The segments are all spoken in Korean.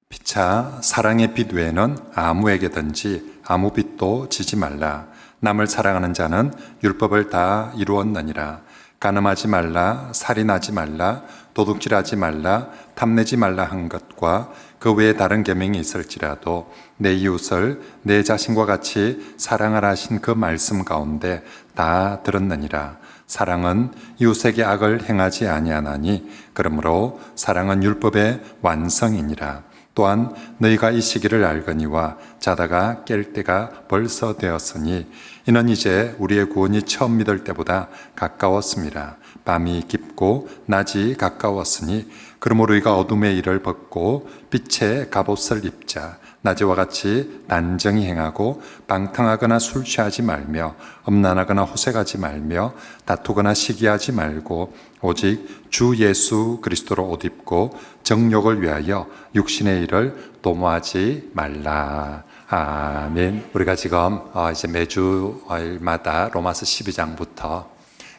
피차 사랑의 빛 외에는 아무에게든지 아무 빛도 지지 말라. 남을 사랑하는 자는 율법을 다 이루었느니라. 간음하지 말라, 살인하지 말라, 도둑질하지 말라, 탐내지 말라 한 것과 그 외에 다른 계명이 있을지라도 내 이웃을 내 자신과 같이 사랑하라 하신 그 말씀 가운데 다 들었느니라. 사랑은 이웃에게 악을 행하지 아니하나니 그러므로 사랑은 율법의 완성이니라. 또한 너희가 이 시기를 알거니와 자다가 깰 때가 벌써 되었으니 이는 이제 우리의 구원이 처음 믿을 때보다 가까웠습니다. 밤이 깊고 낮이 가까웠으니 그러므로 우리가 어둠의 일을 벗고 빛의 갑옷을 입자. 낮에와 같이 단정히 행하고 방탕하거나 술 취하지 말며 음란하거나 호색하지 말며 다투거나 시기하지 말고 오직 주 예수 그리스도로 옷 입고 정욕을 위하여 육신의 일을 도모하지 말라. 아멘. 우리가 지금 이제 매주일마다 로마서 12장부터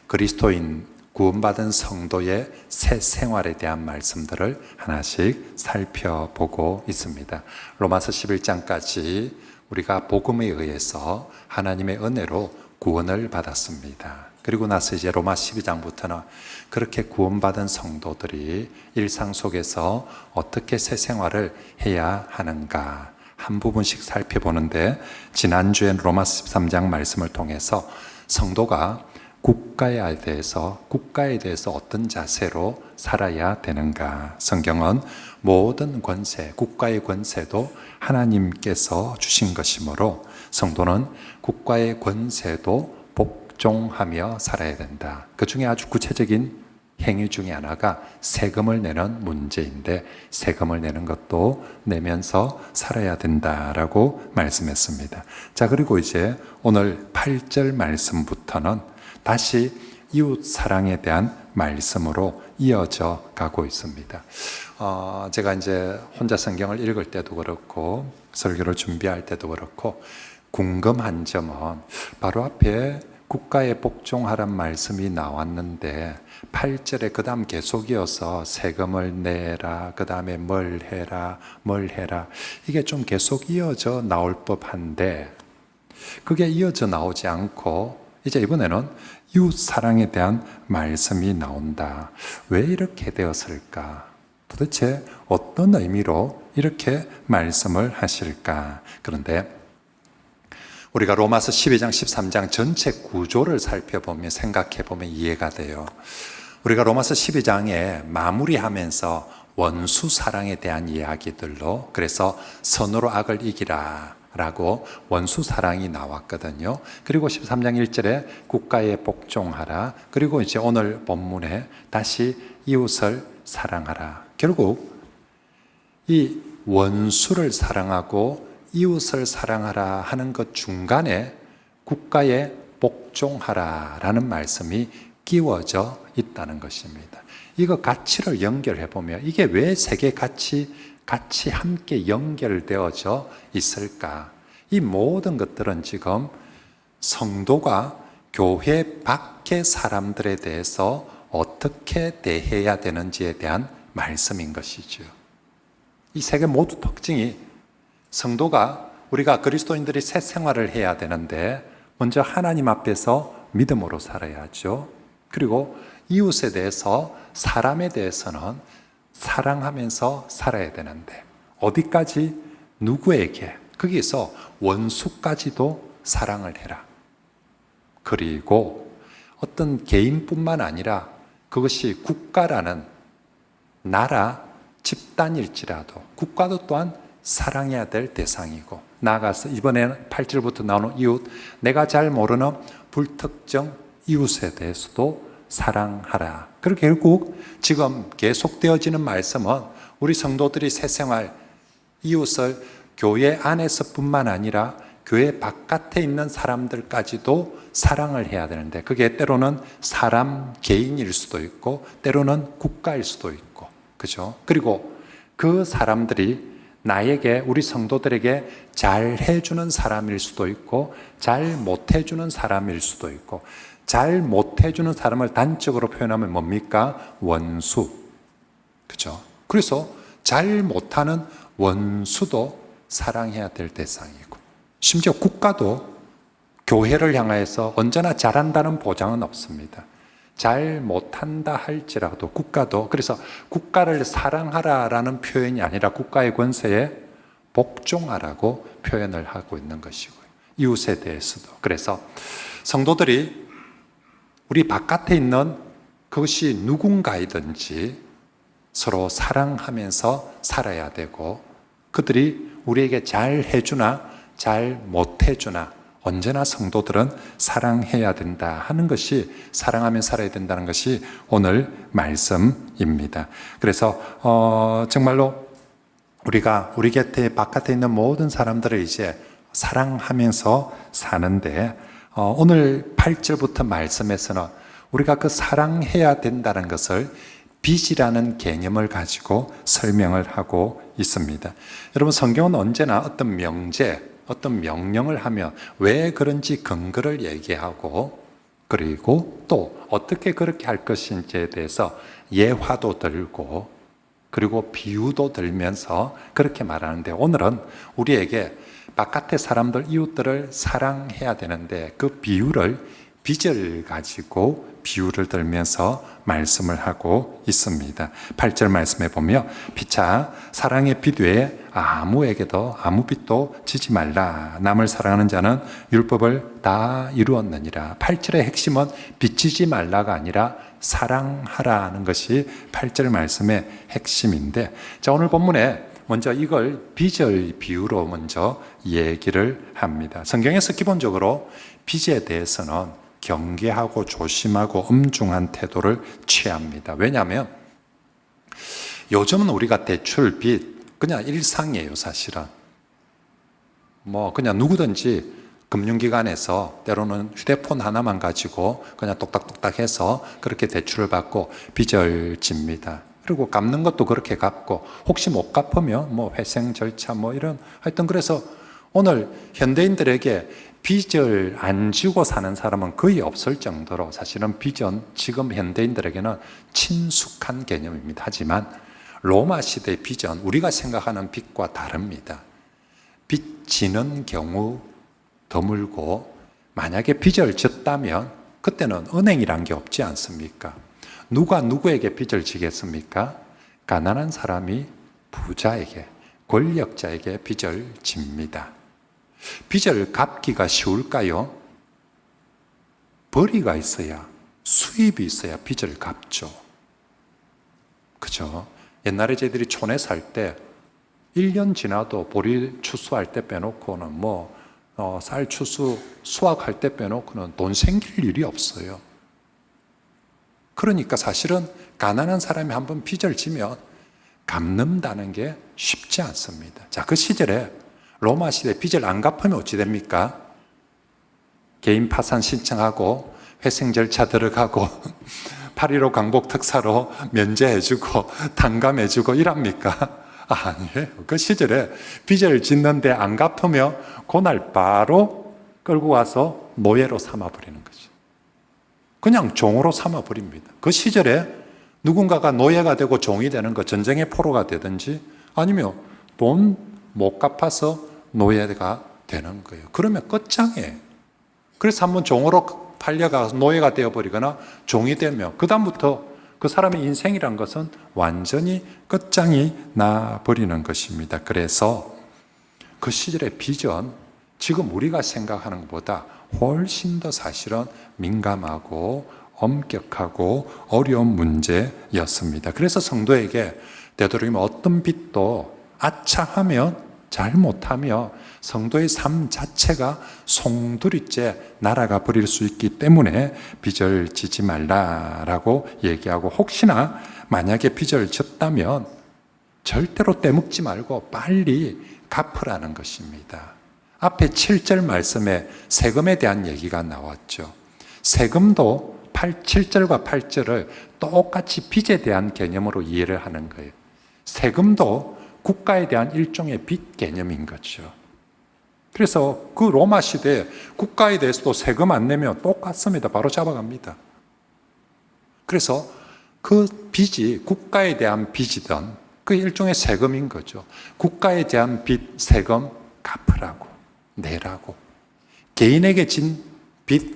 그리스도인 구원받은 성도의 새 생활에 대한 말씀들을 하나씩 살펴보고 있습니다. 로마서 11장까지 우리가 복음에 의해서 하나님의 은혜로 구원을 받았습니다. 그리고 나서 이제 로마 12장부터는 그렇게 구원받은 성도들이 일상 속에서 어떻게 새 생활을 해야 하는가 한 부분씩 살펴보는데, 지난주엔 로마 13장 말씀을 통해서 성도가 국가에 대해서 어떤 자세로 살아야 되는가. 성경은 모든 권세, 국가의 권세도 하나님께서 주신 것이므로 성도는 국가의 권세도 복종하며 살아야 된다. 그 중에 아주 구체적인 행위 중에 하나가 세금을 내는 문제인데, 세금을 내는 것도 내면서 살아야 된다라고 말씀했습니다. 자, 그리고 이제 오늘 8절 말씀부터는 다시 이웃 사랑에 대한 말씀으로 이어져 가고 있습니다. 제가 이제 혼자 성경을 읽을 때도 그렇고 설교를 준비할 때도 그렇고 궁금한 점은, 바로 앞에 국가에 복종하란 말씀이 나왔는데 8절에 그 다음 계속 이어서 세금을 내라, 그 다음에 뭘 해라, 이게 좀 계속 이어져 나올 법한데 그게 이어져 나오지 않고 이제 이번에는 이웃 사랑에 대한 말씀이 나온다. 왜 이렇게 되었을까? 도대체 어떤 의미로 이렇게 말씀을 하실까? 그런데 우리가 로마서 12장, 13장 전체 구조를 살펴보면, 생각해보면 이해가 돼요. 우리가 로마서 12장에 마무리하면서 원수 사랑에 대한 이야기들로, 그래서 선으로 악을 이기라 라고 원수 사랑이 나왔거든요. 그리고 13장 1절에 국가에 복종하라. 그리고 이제 오늘 본문에 다시 이웃을 사랑하라. 결국 이 원수를 사랑하고 이웃을 사랑하라 하는 것 중간에 국가에 복종하라 라는 말씀이 끼워져 있다는 것입니다. 이거 가치를 연결해 보면 이게 왜 세계 같이 함께 연결되어져 있을까? 이 모든 것들은 지금 성도가 교회 밖의 사람들에 대해서 어떻게 대해야 되는지에 대한 말씀인 것이죠. 이 세 개 모두 특징이, 성도가, 우리가 그리스도인들이 새 생활을 해야 되는데 먼저 하나님 앞에서 믿음으로 살아야죠. 그리고 이웃에 대해서, 사람에 대해서는 사랑하면서 살아야 되는데 어디까지, 누구에게, 거기서 원수까지도 사랑을 해라. 그리고 어떤 개인뿐만 아니라 그것이 국가라는 나라, 집단일지라도 국가도 또한 사랑해야 될 대상이고, 나아가서 이번에는 8절부터 나오는 이웃, 내가 잘 모르는 불특정 이웃에 대해서도 사랑하라. 그리고 결국 지금 계속되어지는 말씀은 우리 성도들이 새 생활, 이웃을 교회 안에서뿐만 아니라 교회 바깥에 있는 사람들까지도 사랑을 해야 되는데, 그게 때로는 사람 개인일 수도 있고 때로는 국가일 수도 있고, 그죠? 그리고 그 사람들이 나에게, 우리 성도들에게 잘 해주는 사람일 수도 있고 잘 못해주는 사람일 수도 있고, 잘 못해주는 사람을 단적으로 표현하면 뭡니까? 원수. 그죠? 그래서 잘 못하는 원수도 사랑해야 될 대상이고, 심지어 국가도 교회를 향해서 언제나 잘한다는 보장은 없습니다. 잘 못한다 할지라도 국가도, 그래서 국가를 사랑하라라는 표현이 아니라 국가의 권세에 복종하라고 표현을 하고 있는 것이고요. 이웃에 대해서도. 그래서 성도들이 우리 바깥에 있는 그것이 누군가이든지 서로 사랑하면서 살아야 되고, 그들이 우리에게 잘 해주나 잘 못해주나 언제나 성도들은 사랑해야 된다 하는 것이, 사랑하며 살아야 된다는 것이 오늘 말씀입니다. 그래서 정말로 우리가 우리 곁에 바깥에 있는 모든 사람들을 이제 사랑하면서 사는데, 오늘 8절부터 말씀에서는 우리가 그 사랑해야 된다는 것을 빚이라는 개념을 가지고 설명을 하고 있습니다. 여러분, 성경은 언제나 어떤 명제, 어떤 명령을 하면 왜 그런지 근거를 얘기하고, 그리고 또 어떻게 그렇게 할 것인지에 대해서 예화도 들고, 그리고 비유도 들면서 그렇게 말하는데, 오늘은 우리에게 바깥의 사람들, 이웃들을 사랑해야 되는데 그 비유를, 빚을 가지고 비유를 들면서 말씀을 하고 있습니다. 8절 말씀에 보면, 피차 사랑의 빚 외에 아무에게도 아무 빚도 지지 말라. 남을 사랑하는 자는 율법을 다 이루었느니라. 8절의 핵심은 빚지지 말라가 아니라 사랑하라는 것이 8절 말씀의 핵심인데, 자, 오늘 본문에 먼저 이걸 빚을 비유로 먼저 얘기를 합니다. 성경에서 기본적으로 빚에 대해서는 경계하고 조심하고 엄중한 태도를 취합니다. 왜냐하면 요즘은 우리가 대출 빚 그냥 일상이에요, 사실은. 그냥 누구든지 금융기관에서 때로는 휴대폰 하나만 가지고 그냥 똑딱똑딱 해서 그렇게 대출을 받고 빚을 집니다. 그리고 갚는 것도 그렇게 갚고, 혹시 못 갚으면 회생 절차 이런, 하여튼 그래서 오늘 현대인들에게 빚을 안 지고 사는 사람은 거의 없을 정도로 사실은 빚은 지금 현대인들에게는 친숙한 개념입니다. 하지만 로마 시대의 빚은 우리가 생각하는 빚과 다릅니다. 빚 지는 경우 드물고, 만약에 빚을 졌다면 그때는 은행이란 게 없지 않습니까? 누가 누구에게 빚을 지겠습니까? 가난한 사람이 부자에게, 권력자에게 빚을 집니다. 빚을 갚기가 쉬울까요? 벌이가 있어야, 수입이 있어야 빚을 갚죠. 그죠? 옛날에 저희들이 촌에 살 때 1년 지나도 보리 추수할 때 빼놓고는 쌀 추수 수확할 때 빼놓고는 돈 생길 일이 없어요. 그러니까 사실은 가난한 사람이 한번 빚을 지면 갚는다는 게 쉽지 않습니다. 자, 그 시절에 로마 시대 빚을 안 갚으면 어찌 됩니까? 개인 파산 신청하고 회생 절차 들어가고 8.15 강복 특사로 면제해주고 탕감해주고 이랍니까? 아니에요. 그 시절에 빚을 짓는데 안 갚으면 그날 바로 끌고 와서 노예로 삼아버리는 거죠. 그냥 종으로 삼아버립니다. 그 시절에 누군가가 노예가 되고 종이 되는 거, 전쟁의 포로가 되든지 아니면 돈 못 갚아서 노예가 되는 거예요. 그러면 끝장이에요. 그래서 한번 종으로 팔려가서 노예가 되어버리거나 종이 되면 그 다음부터 그 사람의 인생이란 것은 완전히 끝장이 나버리는 것입니다. 그래서 그 시절의 빚은 지금 우리가 생각하는 것보다 훨씬 더 사실은 민감하고 엄격하고 어려운 문제였습니다. 그래서 성도에게 되도록이면 어떤 빚도 아차하면 잘못하며 성도의 삶 자체가 송두리째 날아가 버릴 수 있기 때문에 빚을 지지 말라라고 얘기하고, 혹시나 만약에 빚을 졌다면 절대로 떼먹지 말고 빨리 갚으라는 것입니다. 앞에 7절 말씀에 세금에 대한 얘기가 나왔죠. 세금도 7절과 8절을 똑같이 빚에 대한 개념으로 이해를 하는 거예요. 세금도 국가에 대한 일종의 빚 개념인 거죠. 그래서 그 로마 시대에 국가에 대해서도 세금 안 내면 똑같습니다. 바로 잡아갑니다. 그래서 그 빚이 국가에 대한 빚이든 그 일종의 세금인 거죠. 국가에 대한 빚, 세금 갚으라고, 내라고. 개인에게 진 빚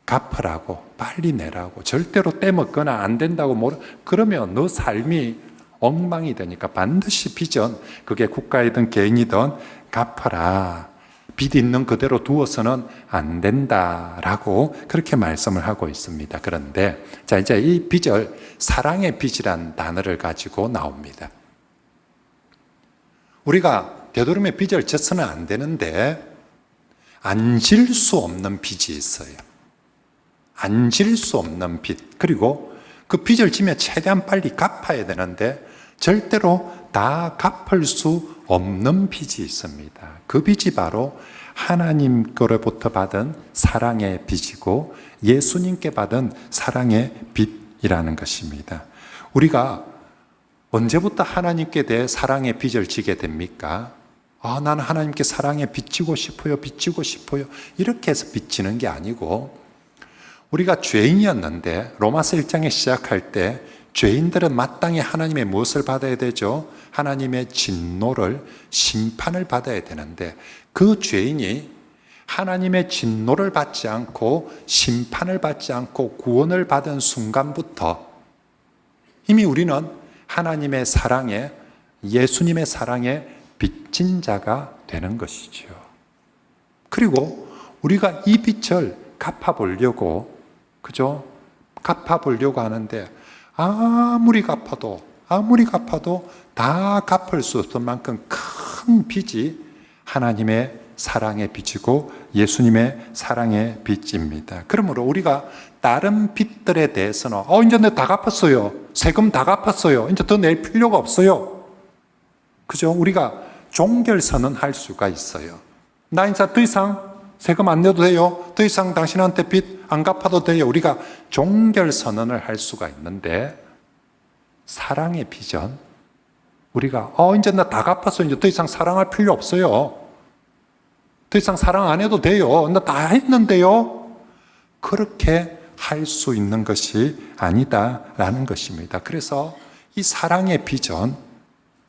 갚으라고, 빨리 내라고. 절대로 떼먹거나 안 된다고 그러면 너 삶이 엉망이 되니까 반드시 빚은 그게 국가이든 개인이든 갚아라. 빚 있는 그대로 두어서는 안 된다라고 그렇게 말씀을 하고 있습니다. 그런데 자, 이제 이 빚을 사랑의 빚이란 단어를 가지고 나옵니다. 우리가 되도록이면 빚을 져서는 안 되는데 안 질 수 없는 빚이 있어요. 안 질 수 없는 빚. 그리고 그 빚을 지면 최대한 빨리 갚아야 되는데 절대로 다 갚을 수 없는 빚이 있습니다. 그 빚이 바로 하나님께로부터 받은 사랑의 빚이고 예수님께 받은 사랑의 빚이라는 것입니다. 우리가 언제부터 하나님께 대해 사랑의 빚을 지게 됩니까? 나는 하나님께 사랑의 빚지고 싶어요. 이렇게 해서 빚지는 게 아니고 우리가 죄인이었는데 로마서 1장에 시작할 때 죄인들은 마땅히 하나님의 무엇을 받아야 되죠? 하나님의 진노를, 심판을 받아야 되는데 그 죄인이 하나님의 진노를 받지 않고 심판을 받지 않고 구원을 받은 순간부터 이미 우리는 하나님의 사랑에, 예수님의 사랑에 빚진 자가 되는 것이죠. 그리고 우리가 이 빚을 갚아보려고, 그죠? 갚아보려고 하는데 아무리 갚아도 다 갚을 수 없을 만큼 큰 빚이 하나님의 사랑의 빚이고 예수님의 사랑의 빚입니다. 그러므로 우리가 다른 빚들에 대해서는 이제 내가 다 갚았어요. 세금 다 갚았어요. 이제 더 낼 필요가 없어요. 그죠? 우리가 종결선언 할 수가 있어요. 나 이제 더 이상 세금 안 내도 돼요. 더 이상 당신한테 빚 안 갚아도 돼요. 우리가 종결선언을 할 수가 있는데 사랑의 빚은 우리가 이제 나 다 갚았어. 이제 더 이상 사랑할 필요 없어요. 더 이상 사랑 안 해도 돼요. 나 다 했는데요. 그렇게 할 수 있는 것이 아니다라는 것입니다. 그래서 이 사랑의 빚은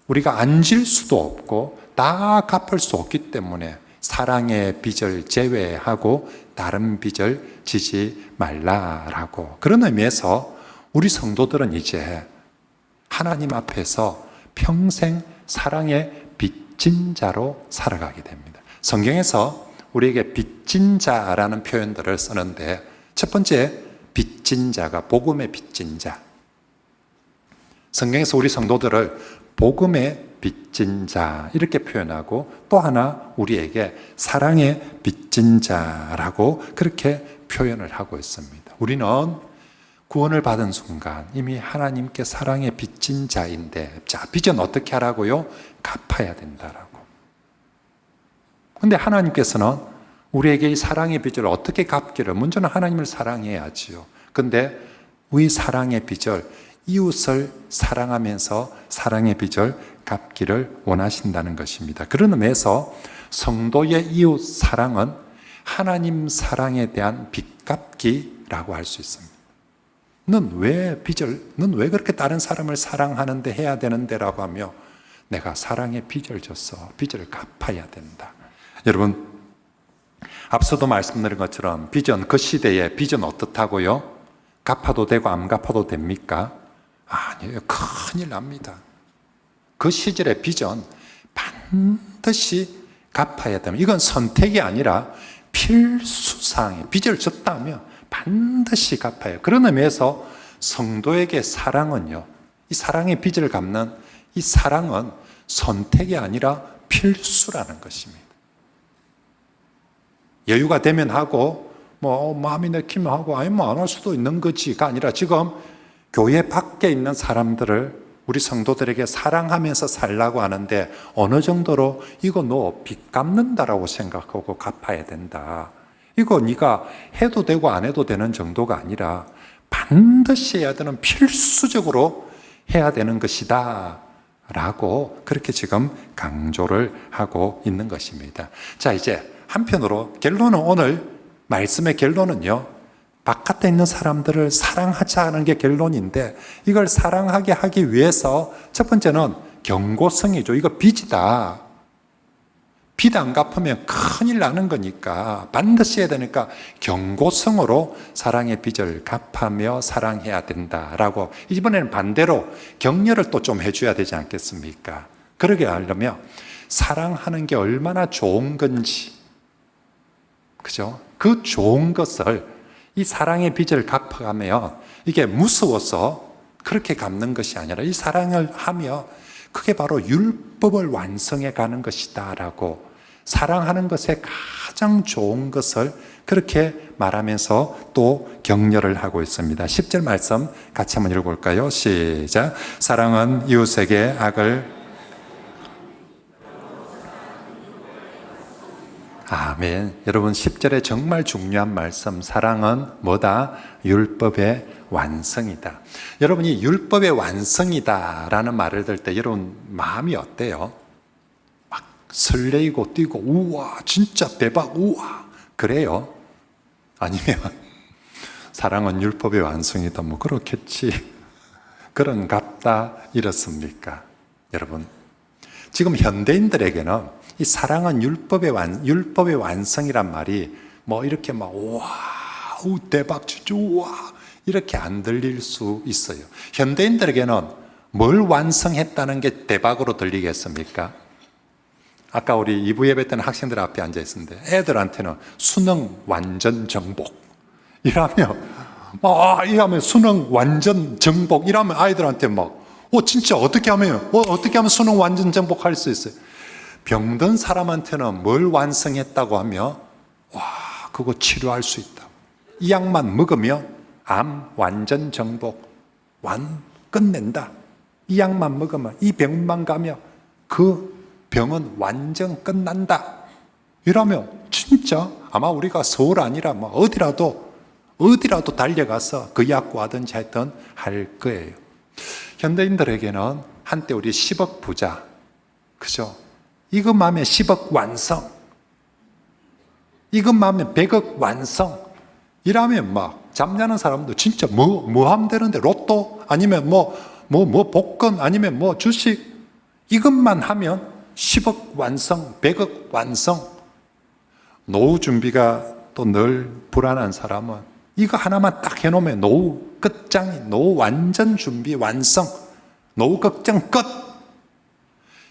우리가 안 질 수도 없고 다 갚을 수 없기 때문에 사랑의 빚을 제외하고 다른 빚을 지지 말라라고. 그런 의미에서 우리 성도들은 이제 하나님 앞에서 평생 사랑의 빚진 자로 살아가게 됩니다. 성경에서 우리에게 빚진 자라는 표현들을 쓰는데 첫 번째 빚진 자가 복음의 빚진 자. 성경에서 우리 성도들을 복음의 빚진 자 이렇게 표현하고 또 하나 우리에게 사랑의 빚진 자라고 그렇게 표현을 하고 있습니다. 우리는 구원을 받은 순간 이미 하나님께 사랑의 빚진 자인데 자, 빚은 어떻게 하라고요? 갚아야 된다라고. 근데 하나님께서는 우리에게 이 사랑의 빚을 어떻게 갚기를 먼저는 하나님을 사랑해야지요. 근데 이 사랑의 빚을 이웃을 사랑하면서 사랑의 빚을 갚기를 원하신다는 것입니다. 그런 의미에서 성도의 이웃 사랑은 하나님 사랑에 대한 빚 갚기라고 할 수 있습니다. 넌 왜 그렇게 다른 사람을 사랑하는데 해야 되는데 라고 하며 내가 사랑의 빚을 졌어. 빚을 갚아야 된다. 여러분 앞서도 말씀드린 것처럼 빚은 그 시대에 빚은 어떻다고요? 갚아도 되고 안 갚아도 됩니까? 아니에요. 큰일 납니다. 그 시절의 빚은 반드시 갚아야 됩니다. 이건 선택이 아니라 필수사항이에요. 빚을 졌다면 반드시 갚아요. 그런 의미에서 성도에게 사랑은요, 이 사랑의 빚을 갚는 이 사랑은 선택이 아니라 필수라는 것입니다. 여유가 되면 하고, 마음이 내키면 하고, 아니면 안 할 수도 있는 거지가 아니라 지금 교회 밖에 있는 사람들을 우리 성도들에게 사랑하면서 살라고 하는데 어느 정도로 이거 너 빚 갚는다라고 생각하고 갚아야 된다. 이거 네가 해도 되고 안 해도 되는 정도가 아니라 반드시 해야 되는 필수적으로 해야 되는 것이다 라고 그렇게 지금 강조를 하고 있는 것입니다. 자, 이제 한편으로 결론은 오늘 말씀의 결론은요, 바깥에 있는 사람들을 사랑하자는 게 결론인데 이걸 사랑하게 하기 위해서 첫 번째는 경고성이죠. 이거 빚이다. 빚 안 갚으면 큰일 나는 거니까 반드시 해야 되니까 경고성으로 사랑의 빚을 갚으며 사랑해야 된다라고, 이번에는 반대로 격려를 또 좀 해줘야 되지 않겠습니까? 그러게 하려면 사랑하는 게 얼마나 좋은 건지, 그죠? 그 좋은 것을 이 사랑의 빚을 갚아가며, 이게 무서워서 그렇게 갚는 것이 아니라 이 사랑을 하며 그게 바로 율법을 완성해 가는 것이다 라고, 사랑하는 것에 가장 좋은 것을 그렇게 말하면서 또 격려를 하고 있습니다. 10절 말씀 같이 한번 읽어볼까요? 시작. 사랑은 이웃에게 악을, 아멘. 여러분 10절에 정말 중요한 말씀, 사랑은 뭐다? 율법의 완성이다. 여러분이 율법의 완성이다 라는 말을 들을 때 여러분 마음이 어때요? 막 설레이고 뛰고 우와 진짜 대박 우와 그래요? 아니면 사랑은 율법의 완성이다 뭐 그렇겠지 그런갑다 이렇습니까? 여러분 지금 현대인들에게는 이 사랑은 율법의 완성이란 말이 뭐 이렇게 막 우와 대박 진짜 우와 이렇게 안 들릴 수 있어요. 현대인들에게는 뭘 완성했다는 게 대박으로 들리겠습니까? 아까 우리 2부 예배 때는 학생들 앞에 앉아 있었는데 애들한테는 수능 완전 정복 이러면 수능 완전 정복 이러면 아이들한테 막 진짜 어떻게 하면 수능 완전 정복할 수 있어요? 병든 사람한테는 뭘 완성했다고 하며 그거 치료할 수 있다. 이 약만 먹으면 암 완전 정복 끝낸다. 이 약만 먹으면 이 병만 가면 그 병은 완전 끝난다. 이러면 진짜 아마 우리가 서울 아니라 뭐 어디라도 달려가서 그 약 구하든지 하여튼 할 거예요. 현대인들에게는 한때 우리 10억 부자, 그죠? 이것만 하면 10억 완성, 이것만 하면 100억 완성, 이러면 막 잠자는 사람도 진짜 뭐 하면 되는데 로또 아니면 뭐 복권 아니면 뭐 주식 이것만 하면 10억 완성, 100억 완성. 노후 준비가 또 늘 불안한 사람은 이거 하나만 딱 해놓으면 노후 끝장이, 노후 완전 준비 완성, 노후 걱정 끝.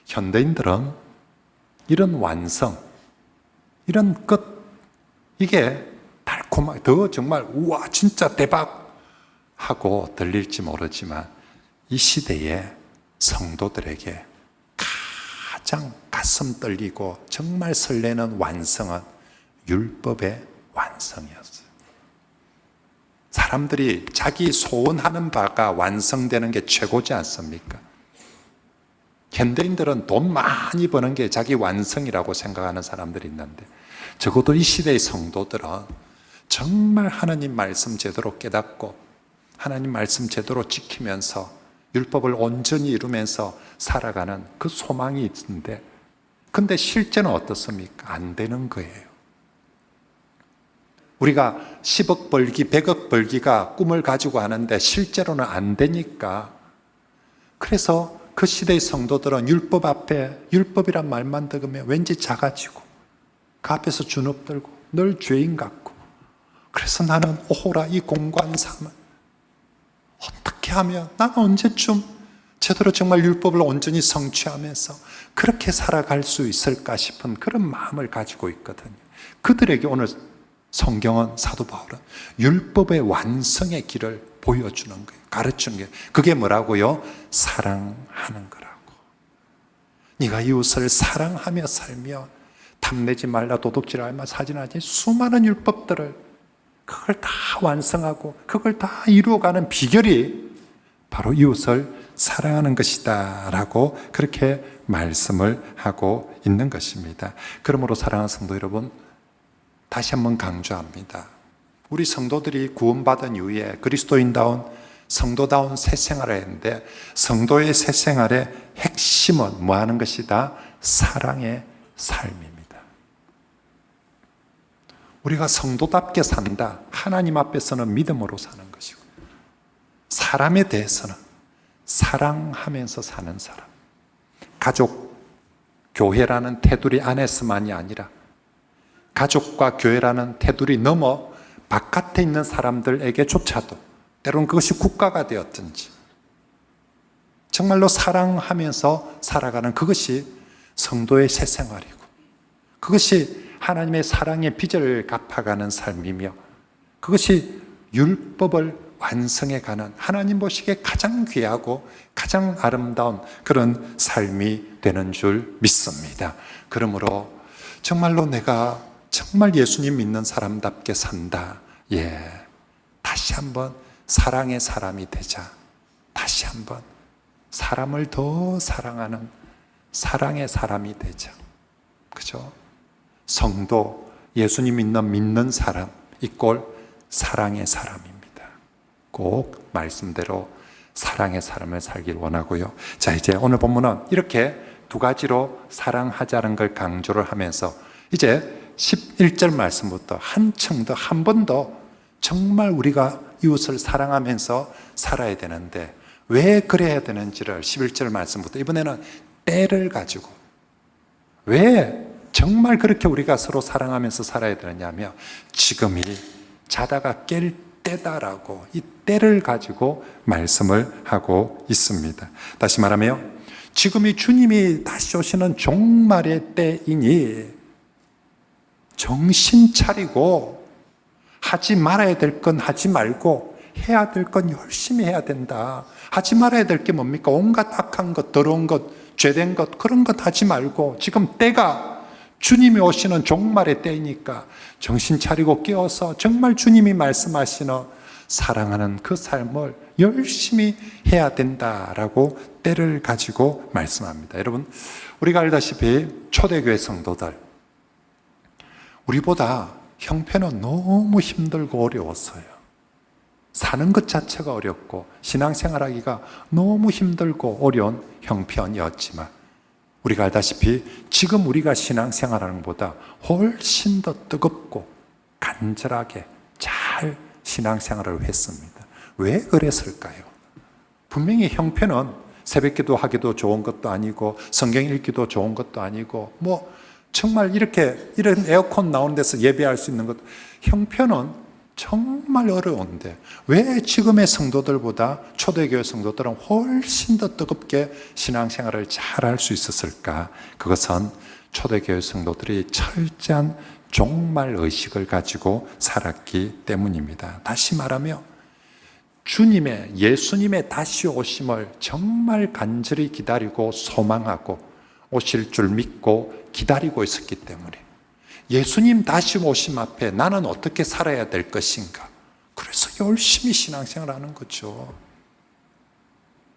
현대인들은 이런 완성, 이런 끝, 이게 달콤하게 더 정말 우와 진짜 대박 하고 들릴지 모르지만 이 시대의 성도들에게 가장 가슴 떨리고 정말 설레는 완성은 율법의 완성이었어요. 사람들이 자기 소원하는 바가 완성되는 게 최고지 않습니까? 현대인들은 돈 많이 버는 게 자기 완성이라고 생각하는 사람들이 있는데 적어도 이 시대의 성도들은 정말 하나님 말씀 제대로 깨닫고 하나님 말씀 제대로 지키면서 율법을 온전히 이루면서 살아가는 그 소망이 있는데 근데 실제는 어떻습니까? 안 되는 거예요. 우리가 10억 벌기, 100억 벌기가 꿈을 가지고 하는데 실제로는 안 되니까 그래서 그 시대의 성도들은 율법 앞에 율법이란 말만 들으면 왠지 작아지고 그 앞에서 주눅들고 늘 죄인 같고 그래서 나는 오호라 이 공고한 삶을 어떻게 하면 나는 언제쯤 제대로 정말 율법을 온전히 성취하면서 그렇게 살아갈 수 있을까 싶은 그런 마음을 가지고 있거든요. 그들에게 오늘 성경은 사도 바울은 율법의 완성의 길을 보여주는 거예요. 가르치는 거예요. 그게 뭐라고요? 사랑하는 거라고. 네가 이웃을 사랑하며 살며 탐내지 말라, 도둑질 말라, 살인하지, 수많은 율법들을 그걸 다 완성하고 그걸 다 이루어가는 비결이 바로 이웃을 사랑하는 것이다 라고 그렇게 말씀을 하고 있는 것입니다. 그러므로 사랑하는 성도 여러분, 다시 한번 강조합니다. 우리 성도들이 구원받은 이후에 그리스도인다운 성도다운 새 생활을 했는데 성도의 새 생활의 핵심은 뭐 하는 것이다? 사랑의 삶입니다. 우리가 성도답게 산다. 하나님 앞에서는 믿음으로 사는 것이고 사람에 대해서는 사랑하면서 사는 사람. 가족, 교회라는 테두리 안에서만이 아니라 가족과 교회라는 테두리 넘어 바깥에 있는 사람들에게조차도 때로는 그것이 국가가 되었든지 정말로 사랑하면서 살아가는 그것이 성도의 새 생활이고 그것이 하나님의 사랑의 빚을 갚아가는 삶이며 그것이 율법을 완성해가는 하나님 보시기에 가장 귀하고 가장 아름다운 그런 삶이 되는 줄 믿습니다. 그러므로 정말로 내가 정말 예수님 믿는 사람답게 산다. 다시 한번 사랑의 사람이 되자. 다시 한번 사람을 더 사랑하는 사랑의 사람이 되자. 그죠? 성도, 예수님 믿는 사람, 이꼴 사랑의 사람입니다. 꼭 말씀대로 사랑의 사람을 살길 원하고요. 자, 이제 오늘 본문은 이렇게 두 가지로 사랑하자는 걸 강조를 하면서 이제 11절 말씀부터 한층 더, 한 번 더 정말 우리가 이웃을 사랑하면서 살아야 되는데 왜 그래야 되는지를 11절 말씀부터 이번에는 때를 가지고 왜 정말 그렇게 우리가 서로 사랑하면서 살아야 되느냐면 지금이 자다가 깰 때다라고 이 때를 가지고 말씀을 하고 있습니다. 다시 말하면 지금이 주님이 다시 오시는 종말의 때이니 정신 차리고 하지 말아야 될 건 하지 말고 해야 될 건 열심히 해야 된다. 하지 말아야 될 게 뭡니까? 온갖 악한 것, 더러운 것, 죄된 것 그런 것 하지 말고 지금 때가 주님이 오시는 종말의 때이니까 정신 차리고 깨어서 정말 주님이 말씀하시는 사랑하는 그 삶을 열심히 해야 된다라고 때를 가지고 말씀합니다. 여러분, 우리가 알다시피 초대교회 성도들 우리보다 형편은 너무 힘들고 어려웠어요. 사는 것 자체가 어렵고 신앙생활하기가 너무 힘들고 어려운 형편이었지만 우리가 알다시피 지금 우리가 신앙생활하는 것보다 훨씬 더 뜨겁고 간절하게 잘 신앙생활을 했습니다. 왜 그랬을까요? 분명히 형편은 새벽기도 하기도 좋은 것도 아니고 성경 읽기도 좋은 것도 아니고 정말 이런 에어컨 나오는 데서 예배할 수 있는 것 형편은 정말 어려운데 왜 지금의 성도들보다 초대교회 성도들은 훨씬 더 뜨겁게 신앙생활을 잘할 수 있었을까? 그것은 초대교회 성도들이 철저한 종말 의식을 가지고 살았기 때문입니다. 다시 말하면 예수님의 다시 오심을 정말 간절히 기다리고 소망하고 오실 줄 믿고 기다리고 있었기 때문에 예수님 다시 오심 앞에 나는 어떻게 살아야 될 것인가? 그래서 열심히 신앙생활하는 거죠.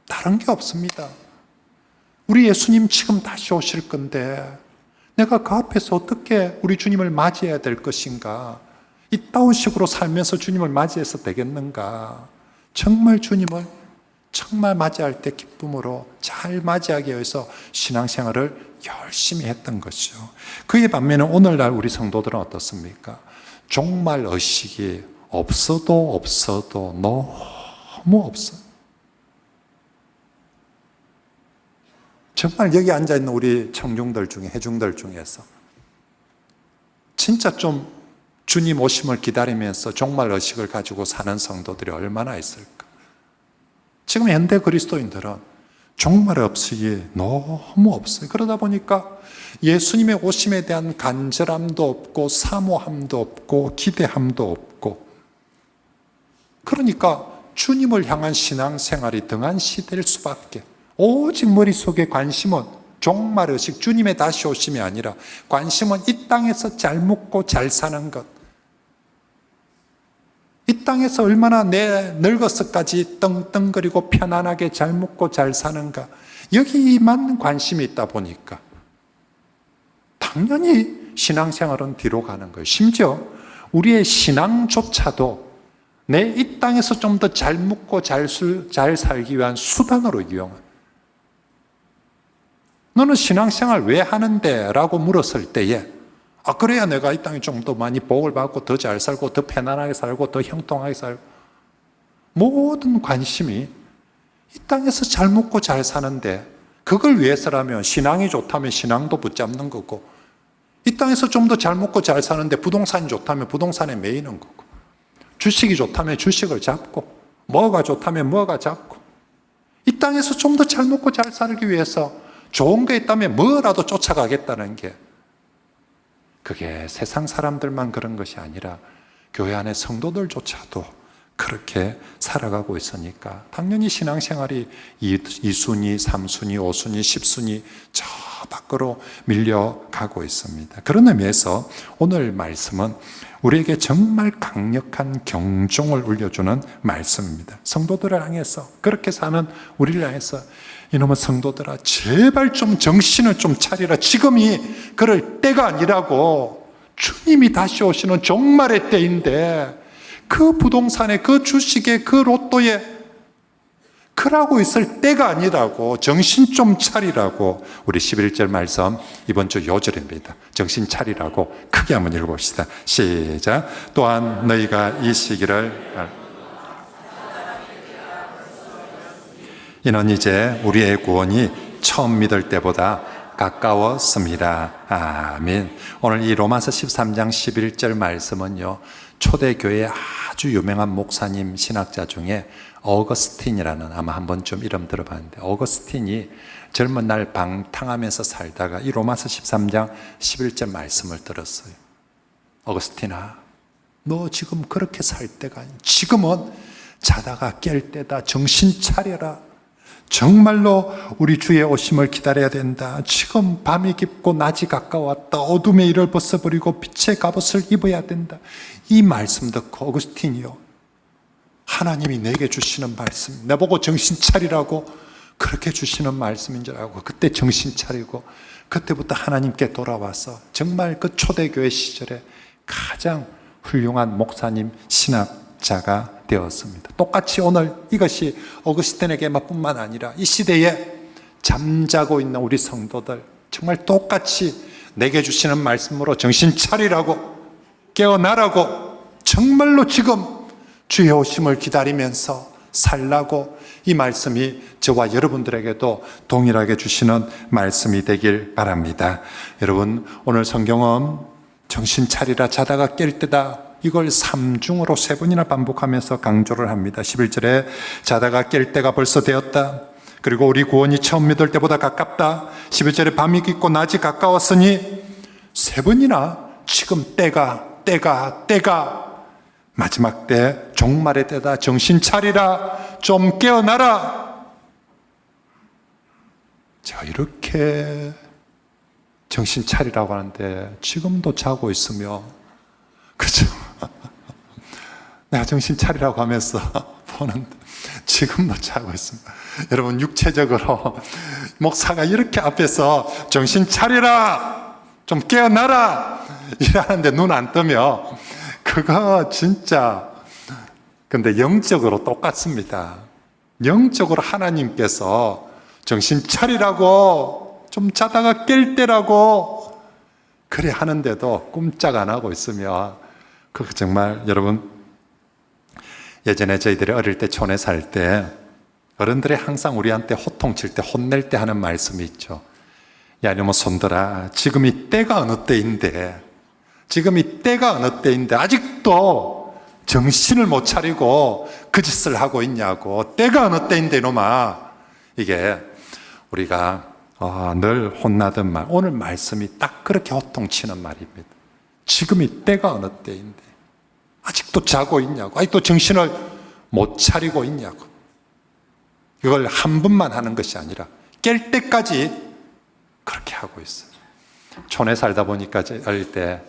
다른 게 없습니다. 우리 예수님 지금 다시 오실 건데 내가 그 앞에서 어떻게 우리 주님을 맞이해야 될 것인가? 이따운 식으로 살면서 주님을 맞이해서 되겠는가? 정말 주님을 정말 맞이할 때 기쁨으로 잘 맞이하기 위해서 신앙생활을 열심히 했던 것이죠. 그에 반면에 오늘날 우리 성도들은 어떻습니까? 종말 의식이 없어도 너무 없어요. 정말 여기 앉아있는 우리 청중들 중에 회중들 중에서 진짜 좀 주님 오심을 기다리면서 종말 의식을 가지고 사는 성도들이 얼마나 있을까? 지금 현대 그리스도인들은 종말 의식이 너무 없어요. 그러다 보니까 예수님의 오심에 대한 간절함도 없고 사모함도 없고 기대함도 없고 그러니까 주님을 향한 신앙생활이 등한시될 수밖에. 오직 머릿속에 관심은 종말의식, 주님의 다시 오심이 아니라 관심은 이 땅에서 잘 먹고 잘 사는 것, 이 땅에서 얼마나 내 늙어서까지 떵떵거리고 편안하게 잘 먹고 잘 사는가, 여기만 관심이 있다 보니까 당연히 신앙생활은 뒤로 가는 거예요. 심지어 우리의 신앙조차도 내 이 땅에서 좀 더 잘 먹고 잘 살기 위한 수단으로 이용한. 너는 신앙생활 왜 하는데? 라고 물었을 때에 그래야 내가 이 땅에 좀 더 많이 복을 받고 더 잘 살고 더 편안하게 살고 더 형통하게 살고, 모든 관심이 이 땅에서 잘 먹고 잘 사는데 그걸 위해서라면 신앙이 좋다면 신앙도 붙잡는 거고, 이 땅에서 좀 더 잘 먹고 잘 사는데 부동산이 좋다면 부동산에 매이는 거고, 주식이 좋다면 주식을 잡고, 뭐가 좋다면 뭐가 잡고, 이 땅에서 좀 더 잘 먹고 잘 살기 위해서 좋은 게 있다면 뭐라도 쫓아가겠다는 게, 그게 세상 사람들만 그런 것이 아니라 교회 안의 성도들조차도 그렇게 살아가고 있으니까 당연히 신앙생활이 2순위, 3순위, 5순위, 10순위 저 밖으로 밀려가고 있습니다. 그런 의미에서 오늘 말씀은 우리에게 정말 강력한 경종을 울려주는 말씀입니다. 성도들을 향해서, 그렇게 사는 우리를 향해서, 이놈의 성도들아, 제발 좀 정신을 좀 차리라. 지금이 그럴 때가 아니라고. 주님이 다시 오시는 종말의 때인데 그 부동산에, 그 주식에, 그 로또에 그러고 있을 때가 아니라고. 정신 좀 차리라고. 우리 11절 말씀 이번 주 요절입니다. 정신 차리라고 크게 한번 읽어봅시다. 시작. 또한 너희가 이 시기를, 이는 이제 우리의 구원이 처음 믿을 때보다 가까웠습니다. 아멘. 오늘 이 로마서 13장 11절 말씀은요, 초대교회의 아주 유명한 목사님, 신학자 중에 어거스틴이라는, 아마 한 번쯤 이름 들어봤는데, 어거스틴이 젊은 날 방탕하면서 살다가 이 로마서 13장 11절 말씀을 들었어요. 어거스틴아, 너 지금 그렇게 살 때가 아니야. 지금은 자다가 깰 때다. 정신 차려라. 정말로 우리 주의 오심을 기다려야 된다. 지금 밤이 깊고 낮이 가까웠다. 어둠의 일을 벗어버리고 빛의 갑옷을 입어야 된다. 이 말씀 듣고 어거스틴이요, 하나님이 내게 주시는 말씀, 내보고 정신 차리라고 그렇게 주시는 말씀인 줄 알고 그때 정신 차리고, 그때부터 하나님께 돌아와서 정말 그 초대교회 시절에 가장 훌륭한 목사님, 신학자가 되었습니다. 똑같이 오늘 이것이 어거스틴에게만 뿐만 아니라 이 시대에 잠자고 있는 우리 성도들, 정말 똑같이 내게 주시는 말씀으로 정신 차리라고, 깨어나라고, 정말로 지금 주의 오심을 기다리면서 살라고, 이 말씀이 저와 여러분들에게도 동일하게 주시는 말씀이 되길 바랍니다. 여러분, 오늘 성경은 정신 차리라, 자다가 깰 때다, 이걸 삼중으로 3번이나 반복하면서 강조를 합니다. 11절에 자다가 깰 때가 벌써 되었다. 그리고 우리 구원이 처음 믿을 때보다 가깝다. 11절에 밤이 깊고 낮이 가까웠으니 3번이나 지금 때가 마지막 때, 종말의 때다. 정신 차리라. 좀 깨어나라. 자, 이렇게 정신 차리라고 하는데 지금도 자고 있으며, 그죠? 내가 정신 차리라고 하면서 보는데 지금도 자고 있습니다. 여러분, 육체적으로 목사가 이렇게 앞에서 정신 차리라, 좀 깨어나라 이러는데 눈 안 뜨며, 그거 진짜, 근데 영적으로 똑같습니다. 영적으로 하나님께서 정신 차리라고, 좀 자다가 깰 때라고 그래 하는데도 꼼짝 안 하고 있으며, 그거 정말, 여러분, 예전에 저희들이 어릴 때 촌에 살 때 어른들이 항상 우리한테 호통칠 때, 혼낼 때 하는 말씀이 있죠. 야, 이놈의 손들아, 지금 이 때가 어느 때인데, 아직도 정신을 못 차리고 그 짓을 하고 있냐고. 때가 어느 때인데 이놈아. 이게 우리가 늘 혼나던 말, 오늘 말씀이 딱 그렇게 호통치는 말입니다. 지금 이 때가 어느 때인데 아직도 자고 있냐고, 아직도 정신을 못 차리고 있냐고. 이걸 한 번만 하는 것이 아니라 깰 때까지 그렇게 하고 있어요. 촌에 살다 보니까 어릴 때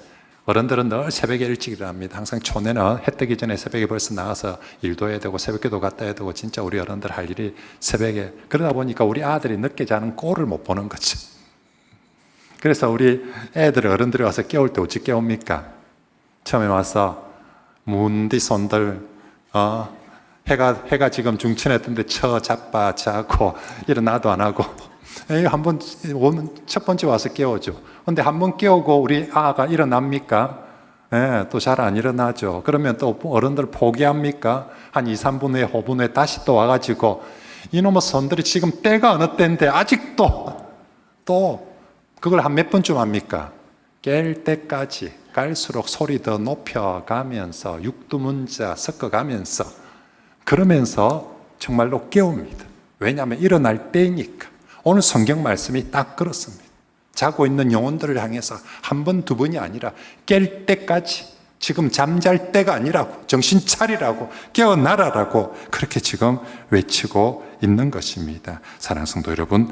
어른들은 늘 새벽에 일찍 일어납니다. 항상 촌에는 해 뜨기 전에 새벽에 벌써 나가서 일도 해야 되고 새벽기도 갔다 해야 되고, 진짜 우리 어른들 할 일이 새벽에. 그러다 보니까 우리 아들이 늦게 자는 꼴을 못 보는 거지. 그래서 우리 애들, 어른들이 와서 깨울 때 어찌 깨웁니까? 처음에 와서 문디 손들, 해가 지금 중천했던데 자빠 자고 일어나도 안 하고, 한번 오면 첫 번째 와서 깨워줘. 근데 한번 깨우고 우리 아가 일어납니까? 또 잘 안 일어나죠. 그러면 또 어른들 포기합니까? 한 2, 3분 후에, 5분 후에 다시 또 와가지고 이놈의 손들이 지금 때가 어느 때인데 아직도 또 그걸 한 몇 번쯤 합니까? 깰 때까지 갈수록 소리 더 높여가면서 육두문자 섞어가면서 그러면서 정말로 깨웁니다. 왜냐하면 일어날 때니까. 오늘 성경 말씀이 딱 그렇습니다. 자고 있는 영혼들을 향해서 한 번, 두 번이 아니라 깰 때까지, 지금 잠잘 때가 아니라고, 정신 차리라고, 깨어나라라고 그렇게 지금 외치고 있는 것입니다. 사랑하는 성도 여러분,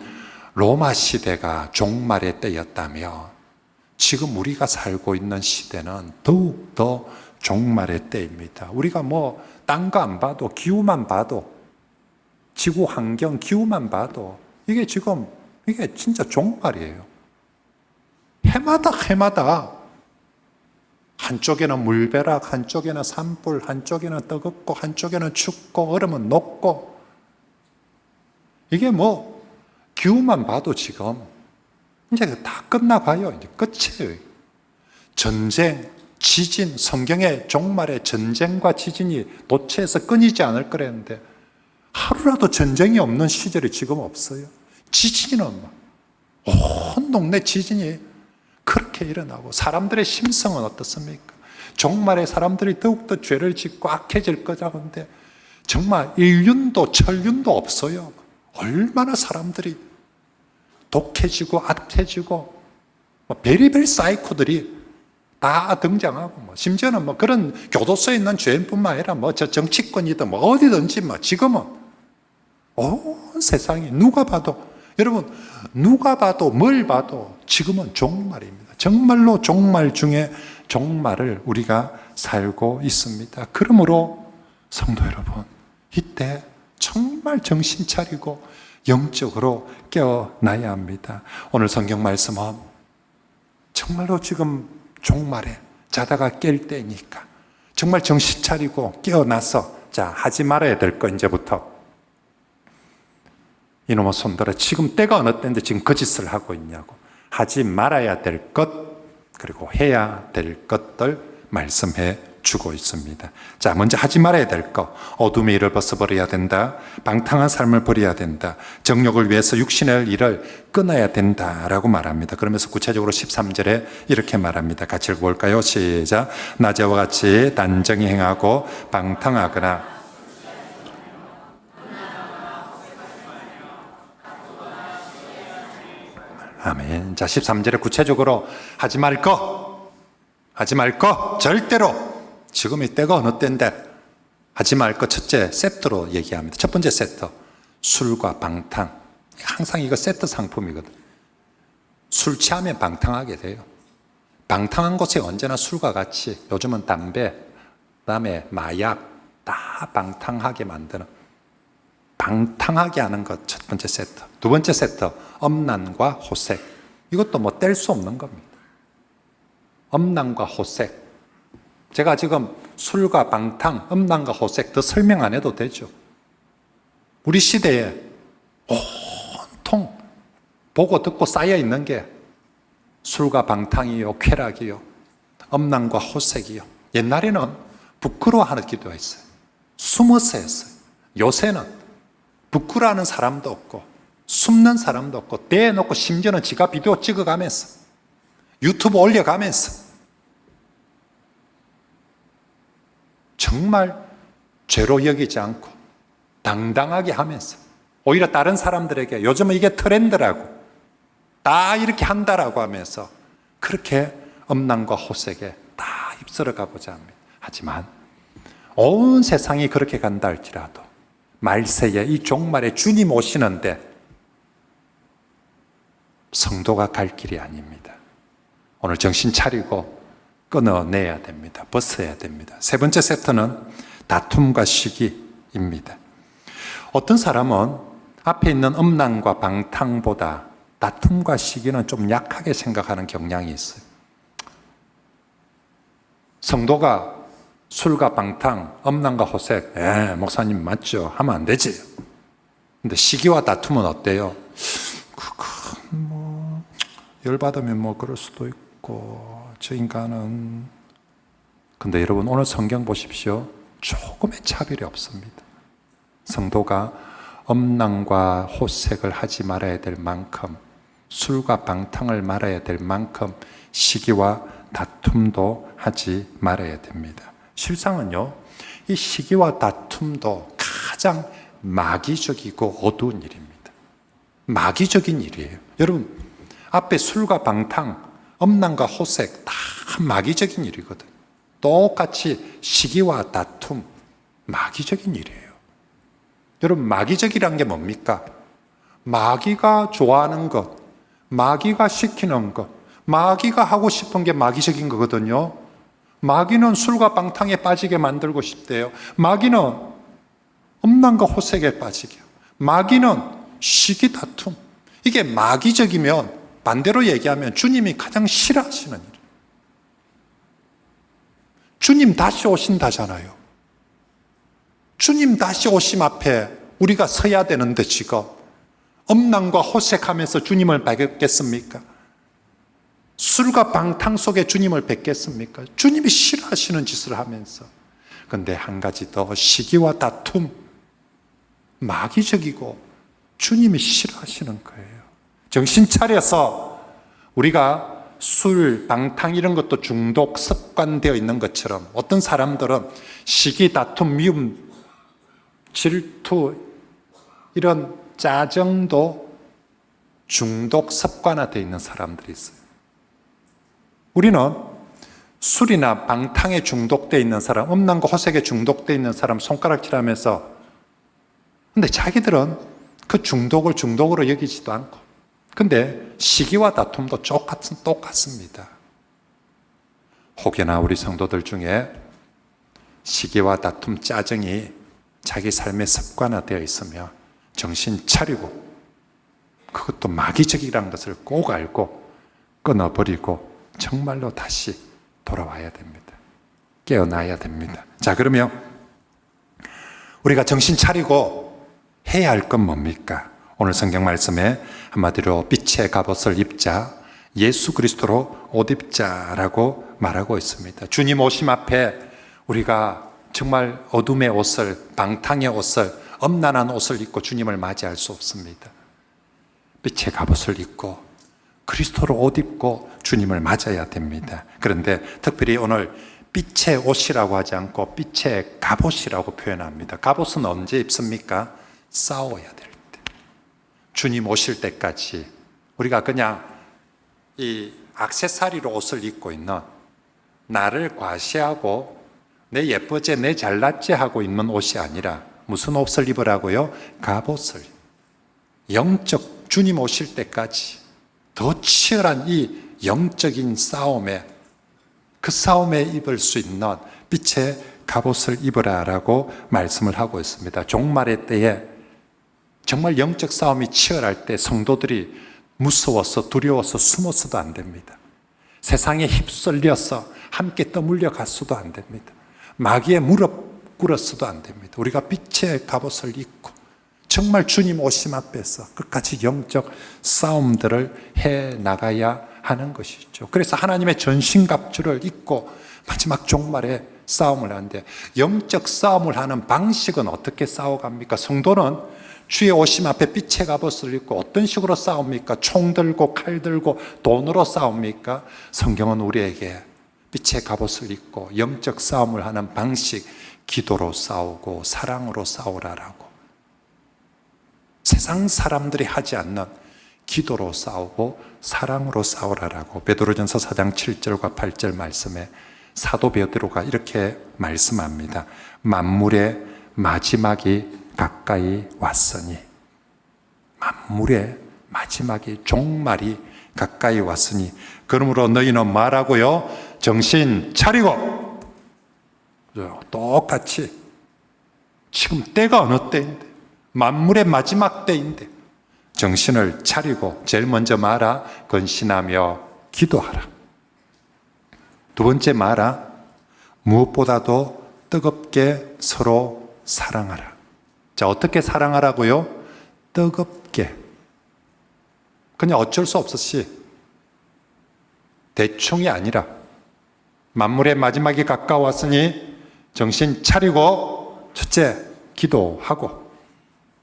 로마 시대가 종말의 때였다며 지금 우리가 살고 있는 시대는 더욱더 종말의 때입니다. 우리가 뭐 딴 거 안 봐도, 기후만 봐도, 지구 환경 기후만 봐도 이게 지금 이게 진짜 종말이에요. 해마다 한쪽에는 물벼락, 한쪽에는 산불, 한쪽에는 뜨겁고 한쪽에는 춥고 얼음은 녹고, 이게 뭐 기후만 봐도 지금 이제 다 끝나가요. 이제 끝이에요. 전쟁, 지진, 성경의 종말에 전쟁과 지진이 도처에서 끊이지 않을 거랬는데 하루라도 전쟁이 없는 시절이 지금 없어요. 지진은 온 동네 지진이 그렇게 일어나고, 사람들의 심성은 어떻습니까? 종말에 사람들이 더욱더 죄를 짓고 악해질 거라는데 정말 일륜도 천륜도 없어요. 얼마나 사람들이 독해지고 악해지고 베리베리 사이코들이 다 등장하고, 심지어는 그런 교도소에 있는 죄인뿐만 아니라 저 정치권이든 어디든지 지금은 온 세상이 누가 봐도, 여러분 누가 봐도 뭘 봐도 지금은 종말입니다. 정말로 종말 중에 종말을 우리가 살고 있습니다. 그러므로 성도 여러분, 이때 정말 정신 차리고 영적으로 깨어나야 합니다. 오늘 성경 말씀은 정말로 지금 종말에 자다가 깰 때니까 정말 정신 차리고 깨어나서, 자, 하지 말아야 될 거 이제부터. 이놈의 손들아, 지금 때가 어느 때인데 지금 그 짓을 하고 있냐고. 하지 말아야 될 것, 그리고 해야 될 것들 말씀해 주고 있습니다. 자, 먼저 하지 말아야 될 것. 어둠의 일을 벗어버려야 된다. 방탕한 삶을 버려야 된다. 정욕을 위해서 육신의 일을 끊어야 된다라고 말합니다. 그러면서 구체적으로 13절에 이렇게 말합니다. 같이 읽어볼까요? 시작. 낮에와 같이 단정히 행하고 방탕하거나 아멘. 자, 13절에 구체적으로 하지 말 거, 절대로. 지금 이 때가 어느 때인데 하지 말 거 첫째 세트로 얘기합니다. 첫 번째 세트, 술과 방탕. 항상 이거 세트 상품이거든. 술 취하면 방탕하게 돼요. 방탕한 곳에 언제나 술과 같이, 요즘은 담배, 그다음에 마약, 다 방탕하게 만드는, 방탕하게 하는 것 첫 번째 세트. 두 번째 세트, 엄난과 호색. 이것도 뗄 수 없는 겁니다. 엄난과 호색. 제가 지금 술과 방탕, 엄난과 호색 더 설명 안 해도 되죠. 우리 시대에 온통 보고 듣고 쌓여 있는 게 술과 방탕이요, 쾌락이요, 엄난과 호색이요. 옛날에는 부끄러워하기도 했어요. 숨어서 했어요. 요새는 부끄러워하는 사람도 없고 숨는 사람도 없고, 대놓고 심지어는 지가 비디오 찍어가면서 유튜브 올려가면서 정말 죄로 여기지 않고 당당하게 하면서, 오히려 다른 사람들에게 요즘은 이게 트렌드라고, 다 이렇게 한다라고 하면서 그렇게 엄난과 호색에 다 휩쓸어 가고자 합니다. 하지만 온 세상이 그렇게 간다 할지라도 말세에 이 종말에 주님 오시는데 성도가 갈 길이 아닙니다. 오늘 정신 차리고 끊어내야 됩니다. 벗어야 됩니다. 세 번째 세트는 다툼과 시기입니다. 어떤 사람은 앞에 있는 엄난과 방탕보다 다툼과 시기는 좀 약하게 생각하는 경향이 있어요. 성도가 술과 방탕, 엄난과 호색, 목사님 맞죠? 하면 안 되지. 근데 시기와 다툼은 어때요? 열받으면 그럴 수도 있고, 저 인간은. 근데 여러분, 오늘 성경 보십시오. 조금의 차별이 없습니다. 성도가 엄랑과 호색을 하지 말아야 될 만큼, 술과 방탕을 말아야 될 만큼 시기와 다툼도 하지 말아야 됩니다. 실상은요, 이 시기와 다툼도 가장 마귀적이고 어두운 일입니다. 마귀적인 일이에요. 여러분, 앞에 술과 방탕, 엄랑과 호색 다 마귀적인 일이거든. 똑같이 시기와 다툼, 마귀적인 일이에요. 여러분, 마귀적이란 게 뭡니까? 마귀가 좋아하는 것, 마귀가 시키는 것, 마귀가 하고 싶은 게 마귀적인 거거든요. 마귀는 술과 방탕에 빠지게 만들고 싶대요. 마귀는 엄랑과 호색에 빠지게, 마귀는 시기 다툼. 이게 마귀적이면 반대로 얘기하면 주님이 가장 싫어하시는 일. 주님 다시 오신다잖아요. 주님 다시 오심 앞에 우리가 서야 되는데 지금 엄랑과 호색하면서 주님을 뵙겠습니까? 술과 방탕 속에 주님을 뵙겠습니까? 주님이 싫어하시는 짓을 하면서. 그런데 한 가지 더, 시기와 다툼, 마귀적이고 주님이 싫어하시는 거예요. 정신 차려서 우리가 술, 방탕 이런 것도 중독, 습관되어 있는 것처럼 어떤 사람들은 시기, 다툼, 미움, 질투 이런 짜증도 중독, 습관화되어 있는 사람들이 있어요. 우리는 술이나 방탕에 중독되어 있는 사람, 음란과 호색에 중독되어 있는 사람 손가락질하면서, 근데 자기들은 그 중독을 중독으로 여기지도 않고, 근데 시기와 다툼도 똑같습니다. 혹여나 우리 성도들 중에 시기와 다툼, 짜증이 자기 삶의 습관화되어 있으면 정신 차리고, 그것도 마귀적이라는 것을 꼭 알고 끊어버리고 정말로 다시 돌아와야 됩니다. 깨어나야 됩니다. 자, 그러면 우리가 정신 차리고 해야 할 건 뭡니까? 오늘 성경 말씀에 한마디로 빛의 갑옷을 입자, 예수 그리스도로 옷 입자라고 말하고 있습니다. 주님 오심 앞에 우리가 정말 어둠의 옷을, 방탕의 옷을, 엄란한 옷을 입고 주님을 맞이할 수 없습니다. 빛의 갑옷을 입고 그리스도로 옷 입고 주님을 맞아야 됩니다. 그런데 특별히 오늘 빛의 옷이라고 하지 않고 빛의 갑옷이라고 표현합니다. 갑옷은 언제 입습니까? 싸워야 될 때. 주님 오실 때까지 우리가 그냥 이 액세서리로 옷을 입고 있는, 나를 과시하고 내 예뻐제, 내 잘났지 하고 입는 옷이 아니라 무슨 옷을 입으라고요? 갑옷을. 영적 주님 오실 때까지 더 치열한 이 영적인 싸움에, 그 싸움에 입을 수 있는 빛의 갑옷을 입으라라고 말씀을 하고 있습니다. 종말의 때에 정말 영적 싸움이 치열할 때 성도들이 무서워서 두려워서 숨어서도 안 됩니다. 세상에 휩쓸려서 함께 떠밀려 갔어도 안 됩니다. 마귀의 무릎 꿇었어도 안 됩니다. 우리가 빛의 갑옷을 입고 정말 주님 오심 앞에서 끝까지 영적 싸움들을 해 나가야 하는 것이죠. 그래서 하나님의 전신갑주를 입고 마지막 종말에 싸움을 하는데, 영적 싸움을 하는 방식은 어떻게 싸워갑니까? 성도는 주의 오심 앞에 빛의 갑옷을 입고 어떤 식으로 싸웁니까? 총 들고 칼 들고 돈으로 싸웁니까? 성경은 우리에게 빛의 갑옷을 입고 영적 싸움을 하는 방식, 기도로 싸우고 사랑으로 싸우라라고, 세상 사람들이 하지 않는 기도로 싸우고 사랑으로 싸우라라고 베드로전서 4장 7절과 8절 말씀에 사도 베드로가 이렇게 말씀합니다. 만물의 마지막이 가까이 왔으니, 만물의 마지막이, 종말이 가까이 왔으니 그러므로 너희는 말하고요, 정신 차리고. 똑같이 지금 때가 어느 때인데, 만물의 마지막 때인데 정신을 차리고 제일 먼저 말아, 건신하며 기도하라. 두 번째 말아, 무엇보다도 뜨겁게 서로 사랑하라. 자, 어떻게 사랑하라고요? 뜨겁게. 그냥 어쩔 수 없었지, 대충이 아니라 만물의 마지막이 가까웠으니 정신 차리고 첫째 기도하고,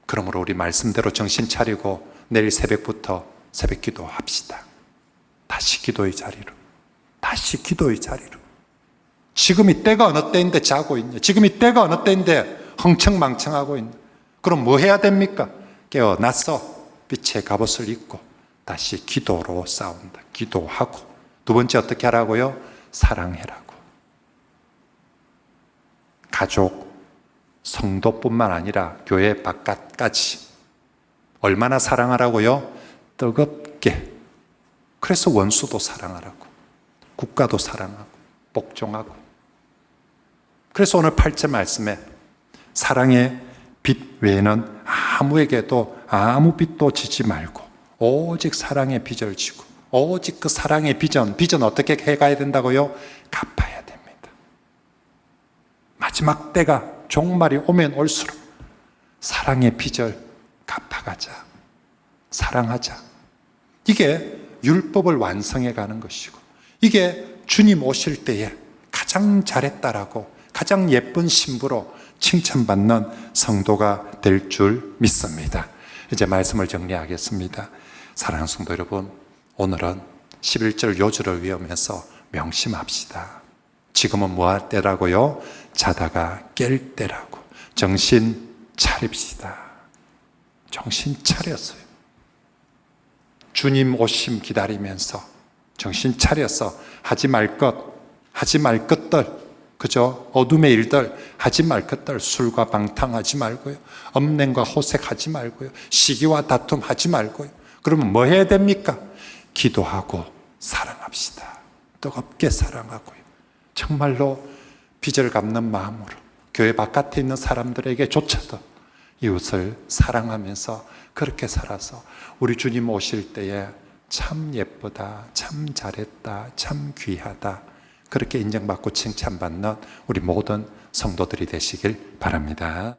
그러므로 우리 말씀대로 정신 차리고 내일 새벽부터 새벽 기도합시다. 다시 기도의 자리로. 다시 기도의 자리로. 지금 이 때가 어느 때인데 자고 있냐? 지금 이 때가 어느 때인데 흥청망청하고 있냐? 그럼 뭐 해야 됩니까? 깨어나서 빛의 갑옷을 입고 다시 기도로 싸운다. 기도하고. 두 번째 어떻게 하라고요? 사랑해라고. 가족, 성도뿐만 아니라 교회 바깥까지 얼마나 사랑하라고요? 뜨겁게. 그래서 원수도 사랑하라고, 국가도 사랑하고 복종하고. 그래서 오늘 8절 말씀에 사랑의 빛 외에는 아무에게도 아무 빛도 지지 말고 오직 사랑의 빚을 지고, 오직 그 사랑의 빚은 어떻게 해가야 된다고요? 갚아야 됩니다. 마지막 때가 종말이 오면 올수록 사랑의 빚을 갚아가자. 사랑하자. 이게 율법을 완성해 가는 것이고, 이게 주님 오실 때에 가장 잘했다라고 가장 예쁜 신부로 칭찬받는 성도가 될 줄 믿습니다. 이제 말씀을 정리하겠습니다. 사랑하는 성도 여러분, 오늘은 11절 요절을 외우면서 명심합시다. 지금은 뭐 할 때라고요? 자다가 깰 때라고. 정신 차립시다. 정신 차렸어요. 주님 오심 기다리면서 정신 차려서 하지 말 것들, 그죠? 어둠의 일들 하지 말 것들, 술과 방탕하지 말고요, 엄냉과 호색하지 말고요, 시기와 다툼 하지 말고요. 그러면 뭐 해야 됩니까? 기도하고 사랑합시다. 뜨겁게 사랑하고요. 정말로 빚을 갚는 마음으로 교회 바깥에 있는 사람들에게조차도 이웃을 사랑하면서 그렇게 살아서 우리 주님 오실 때에 참 예쁘다, 참 잘했다, 참 귀하다, 그렇게 인정받고 칭찬받는 우리 모든 성도들이 되시길 바랍니다.